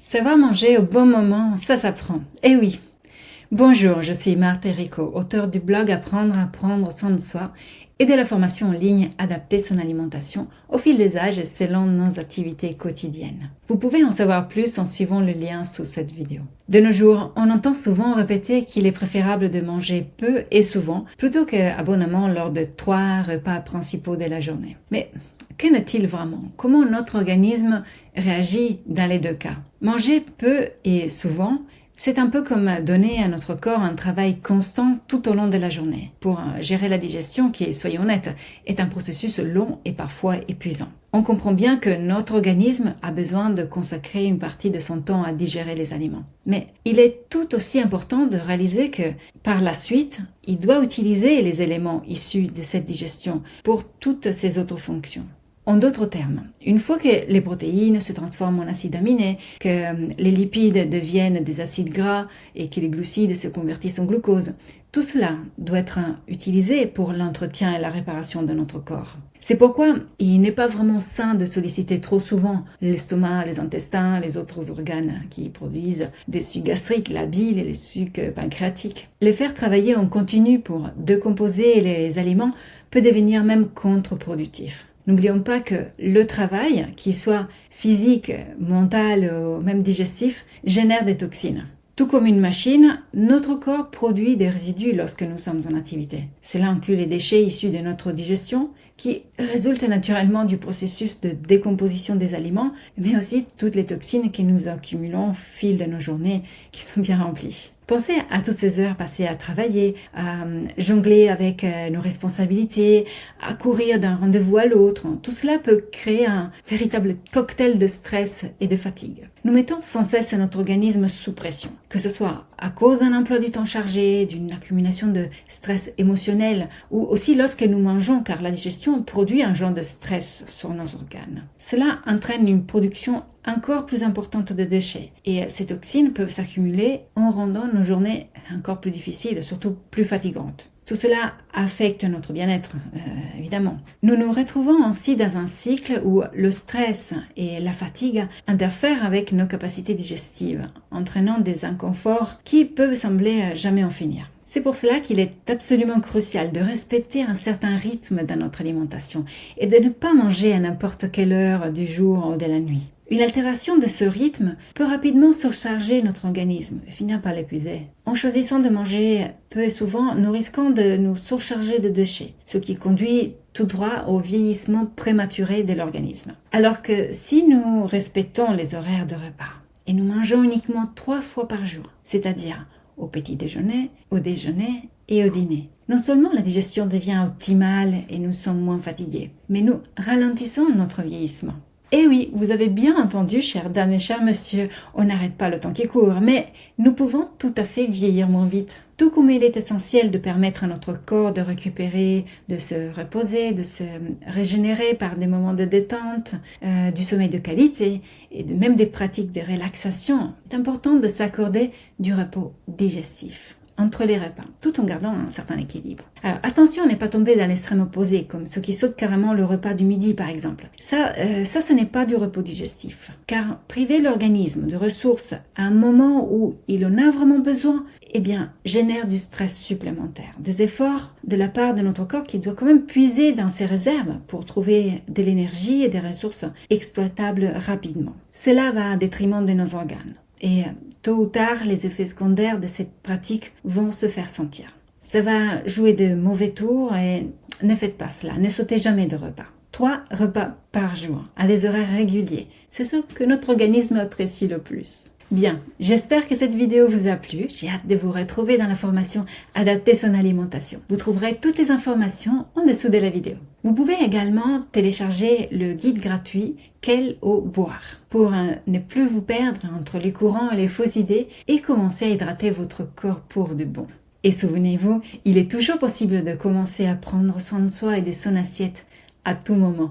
Savoir manger au bon moment, ça s'apprend. Eh oui. Bonjour, je suis Marthe Rico, auteure du blog Apprendre à prendre soin de soi et de la formation en ligne Adapter son alimentation au fil des âges et selon nos activités quotidiennes. Vous pouvez en savoir plus en suivant le lien sous cette vidéo. De nos jours, on entend souvent répéter qu'il est préférable de manger peu et souvent plutôt qu'abondamment lors de 3 repas principaux de la journée. Mais qu'en est-il vraiment? Comment notre organisme réagit dans les deux cas? Manger peu et souvent, c'est un peu comme donner à notre corps un travail constant tout au long de la journée. Pour gérer la digestion, qui, soyons honnêtes, est un processus long et parfois épuisant. On comprend bien que notre organisme a besoin de consacrer une partie de son temps à digérer les aliments. Mais il est tout aussi important de réaliser que, par la suite, il doit utiliser les éléments issus de cette digestion pour toutes ses autres fonctions. En d'autres termes, une fois que les protéines se transforment en acides aminés, que les lipides deviennent des acides gras et que les glucides se convertissent en glucose, tout cela doit être utilisé pour l'entretien et la réparation de notre corps. C'est pourquoi il n'est pas vraiment sain de solliciter trop souvent l'estomac, les intestins, les autres organes qui produisent des sucs gastriques, la bile et les sucs pancréatiques. Les faire travailler en continu pour décomposer les aliments peut devenir même contre-productif. N'oublions pas que le travail, qu'il soit physique, mental ou même digestif, génère des toxines. Tout comme une machine, notre corps produit des résidus lorsque nous sommes en activité. Cela inclut les déchets issus de notre digestion qui résultent naturellement du processus de décomposition des aliments, mais aussi toutes les toxines que nous accumulons au fil de nos journées qui sont bien remplies. Pensez à toutes ces heures passées à travailler, à jongler avec nos responsabilités, à courir d'un rendez-vous à l'autre. Tout cela peut créer un véritable cocktail de stress et de fatigue. Nous mettons sans cesse notre organisme sous pression, que ce soit à cause d'un emploi du temps chargé, d'une accumulation de stress émotionnel, ou aussi lorsque nous mangeons, car la digestion produit un genre de stress sur nos organes. Cela entraîne une production encore plus importante de déchets. Et ces toxines peuvent s'accumuler en rendant nos journées encore plus difficiles, surtout plus fatigantes. Tout cela affecte notre bien-être, évidemment. Nous nous retrouvons ainsi dans un cycle où le stress et la fatigue interfèrent avec nos capacités digestives, entraînant des inconforts qui peuvent sembler jamais en finir. C'est pour cela qu'il est absolument crucial de respecter un certain rythme dans notre alimentation et de ne pas manger à n'importe quelle heure du jour ou de la nuit. Une altération de ce rythme peut rapidement surcharger notre organisme et finir par l'épuiser. En choisissant de manger peu et souvent, nous risquons de nous surcharger de déchets, ce qui conduit tout droit au vieillissement prématuré de l'organisme. Alors que si nous respectons les horaires de repas et nous mangeons uniquement 3 fois par jour, c'est-à-dire au petit déjeuner, au déjeuner et au dîner, non seulement la digestion devient optimale et nous sommes moins fatigués, mais nous ralentissons notre vieillissement. Eh oui, vous avez bien entendu, chères dames et chers messieurs, on n'arrête pas le temps qui court, mais nous pouvons tout à fait vieillir moins vite. Tout comme il est essentiel de permettre à notre corps de récupérer, de se reposer, de se régénérer par des moments de détente, du sommeil de qualité et même des pratiques de relaxation, c'est important de s'accorder du repos digestif entre les repas, tout en gardant un certain équilibre. Alors attention à ne pas tomber dans l'extrême opposé, comme ceux qui sautent carrément le repas du midi par exemple. Ça ce n'est pas du repos digestif, car priver l'organisme de ressources à un moment où il en a vraiment besoin, génère du stress supplémentaire, des efforts de la part de notre corps qui doit quand même puiser dans ses réserves pour trouver de l'énergie et des ressources exploitables rapidement. Cela va au détriment de nos organes. Et tôt ou tard, les effets secondaires de cette pratique vont se faire sentir. Ça va jouer de mauvais tours et ne faites pas cela, ne sautez jamais de repas. 3 repas par jour, à des horaires réguliers, c'est ce que notre organisme apprécie le plus. Bien, j'espère que cette vidéo vous a plu. J'ai hâte de vous retrouver dans la formation Adapter son alimentation. Vous trouverez toutes les informations en dessous de la vidéo. Vous pouvez également télécharger le guide gratuit Quelle eau boire pour ne plus vous perdre entre les courants et les fausses idées et commencer à hydrater votre corps pour de bon. Et souvenez-vous, il est toujours possible de commencer à prendre soin de soi et de son assiette à tout moment.